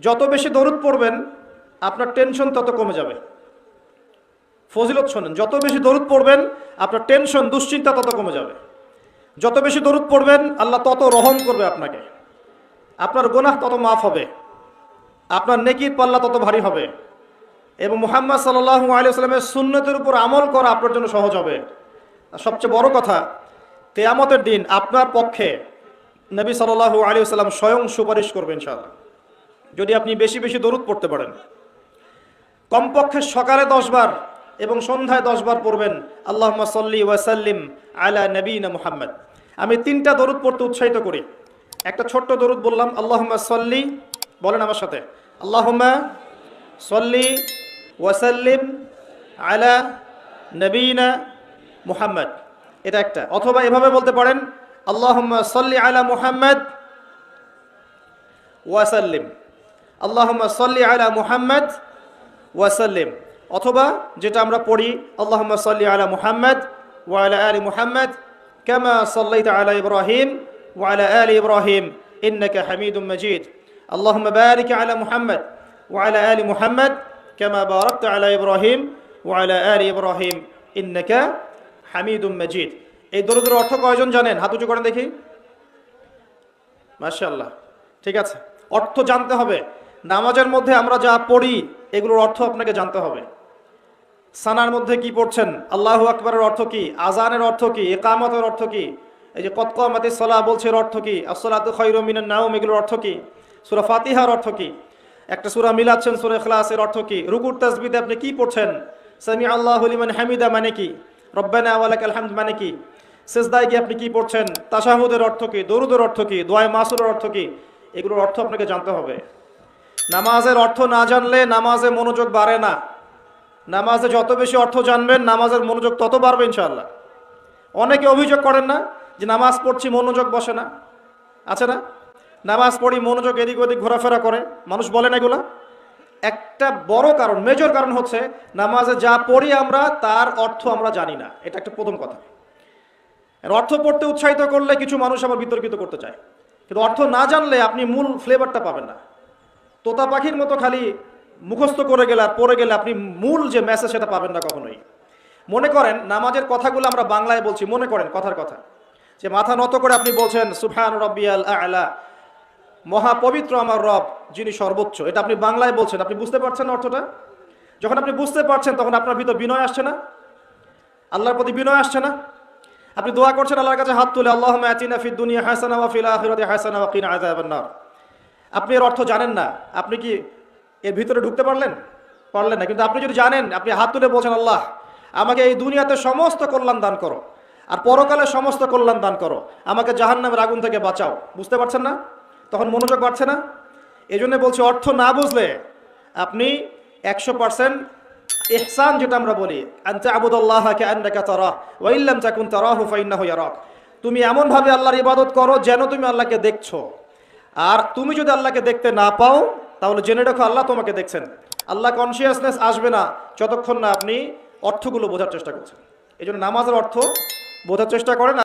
যত বেশি দরুদ পড়বেন আপনার টেনশন তত কমে যাবে। ফজিলত শোনেন, যত বেশি দরুদ পড়বেন আপনার টেনশন দুশ্চিন্তা তত কমে যাবে। যত বেশি দরুদ পড়বেন আল্লাহ তত রহম করবে আপনাকে, আপনার গুনাহ তত মাফ হবে, আপনার নেকির পাল্লা তত ভারী হবে এবং মুহাম্মদ সাল্লাল্লাহু আলাইহি ওয়াসাল্লামের সুন্নতের উপর আমল করা আপনার জন্য সহজ হবে। আর সবচেয়ে বড় কথা, কিয়ামতের দিন আপনার পক্ষে নবী সাল্লাল্লাহু আলাইহি ওয়াসাল্লাম স্বয়ং সুপারিশ করবেন ইনশাআল্লাহ, যদি আপনি বেশি বেশি দরুদ পড়তে পারেন। কমপক্ষে সকালে 10 বার এবং সন্ধ্যায় 10 বার পড়বেন আল্লাহুম্মা সাল্লি ওয়া সাল্লিম আলা নবিয়িনা মুহাম্মদ। আমি 3টা দরুদ পড়তে উৎসাহিত করি। একটা ছোট্ট দরুদ বললাম, আল্লাহুম্মা সাল্লি, বলেন আমার সাথে, আল্লাহুম্মা সাল্লি ওয়া সাল্লিম আলা নবিয়িনা মুহাম্মদ, এটা একটা। অথবা এভাবে বলতে পারেন, আল্লাহুম্মা সাল্লি আলা মুহাম্মদ ওয়া সাল্লিম, আল্লাহুম্মা সাল্লি আলা মুহাম্মদ ওয়া সাল্লিম। অথবা যেটা আমরা পড়ি, আল্লাহুম্মা সাল্লি আলা মুহাম্মদ ওয়া আলা আলি মুহাম্মদ কামা সাল্লাইতা আলা ইব্রাহিম ওয়া আলা আলি ইব্রাহিম ইন্নাকা হামিদুম মাজিদ, আল্লাহুম্মা বারিক আলা মুহাম্মদ ওয়া আলা আলি মুহাম্মদ কামা বারাকতা আলা ইব্রাহিম ওয়া আলা আলি ইব্রাহিম ইন্নাকা হামিদুম মাজিদ। এই দরুদের অর্থ কয়জন জানেন? হাত উঁচু করেন দেখি। মাশাআল্লাহ, ঠিক আছে। অর্থ জানতে হবে। নামাজের মধ্যে আমরা যা পড়ি এগুলোর অর্থ আপনাকে জানতে হবে। সানার মধ্যে কি পড়ছেন, আল্লাহু আকবারের অর্থ কি, আজানের অর্থ কি, ইকামতের অর্থ কি, এই যে কদ কামাতিস সালাহ বলছে এর অর্থ কি, আসসালাতু খায়রুম মিনান নাওম এগুলোর অর্থ কি, সূরা ফাতিহার অর্থ কি, একটা সূরা মিলাচ্ছেন সূরা ইখলাসের অর্থ কি, রুকুর তাসবিহতে আপনি কি পড়ছেন, সামি আল্লাহু লিমান হামিদা মানে কি, রব্বানা ওয়া লাকাল হামদ মানে কি, সিজদায় গিয়ে আপনি কি পড়ছেন, তাশাহুদের অর্থ কি, দরুদের অর্থ কি, দোয়ায়ে মাসুরের অর্থ কি, এগুলোর অর্থ আপনাকে জানতে হবে। নামাজের অর্থ না জানলে নামাজে মনোযোগ বাড়ে না। নামাজে যত বেশি অর্থ জানবেন নামাজের মনোযোগ তত বাড়বে ইনশাআল্লাহ। অনেকে অভিযোগ করেন না যে নামাজ পড়ছি মনোযোগ বসে না, আছে না? নামাজ পড়ি মনোযোগ এদিক ওদিক ঘোরাফেরা করে, মানুষ বলেন এগুলা। একটা বড় কারণ, মেজর কারণ হচ্ছে নামাজে যা পড়ি আমরা তার অর্থ আমরা জানি না, এটা একটা প্রথম কথা। অর্থ পড়তে উৎসাহিত করলে কিছু মানুষ আবার বিতর্কিত করতে চায়, কিন্তু অর্থ না জানলে আপনি মূল ফ্লেভারটা পাবেন না। তোতা পাখির মতো খালি মুখস্থ করে গেলে আর পড়ে গেলে আপনি মূল যে মেসেজ সেটা পাবেন না কখনোই। মনে করেন নামাজের কথাগুলো আমরা বাংলায় বলছি, মনে করেন কথার কথা, যে মাথা নত করে আপনি বলছেন সুবহান রাব্বিয়াল আ'লা, মহাপবিত্র আমার রব যিনি সর্বোচ্চ, এটা আপনি বাংলায় বলছেন। আপনি বুঝতে পারছেন না অর্থটা? যখন আপনি বুঝতে পারছেন তখন আপনার ভিতর বিনয় আসছে না? আল্লাহর প্রতি বিনয় আসছে না? আপনি দোয়া করছেন আল্লাহর কাছে হাত তুলে, আল্লাহুম্মা আতিনা ফিদ দুনিয়া হাসানা ওয়া ফিল আখিরাতি হাসানা ওয়া কিনা আযাবান নার। আপনি এর অর্থ জানেন না, আপনি কি এর ভিতরে ঢুকতে পারলেন? পারলেন না। কিন্তু আপনি যদি জানেন, আপনি হাত তুলে বলছেন, আল্লাহ আমাকে এই দুনিয়াতে সমস্ত কল্যাণ দান করো আর পরকালে সমস্ত কল্যাণ দান করো, আমাকে জাহান্নামের আগুন থেকে বাঁচাও। বুঝতে পারছেন না? তখন মনোযোগ বাড়ছে না? এই জন্য বলছি, অর্থ না বুঝলে আপনি 100% ইহসান যেটা আমরা বলি, আনতা আবুদুল্লাহা কাআন্নাকা তারাহ ওয়া ইল্লাম তাকুন তারাহু ফাইন্নাহু ইয়ারাক, তুমি এমনভাবে আল্লাহর ইবাদত করো যেন তুমি আল্লাহকে দেখছো। আর তুমি যদি আল্লাহকে দেখতে না পাও তাহলে জেনে রাখো আল্লাহ তোমাকে দেখছেন। আল্লাহ কনসিয়াসনেস আসবে না যতক্ষণ না আপনি অর্থগুলো বোঝার চেষ্টা করছেন। এই জন্য নামাজের অর্থ বোঝার চেষ্টা করেন।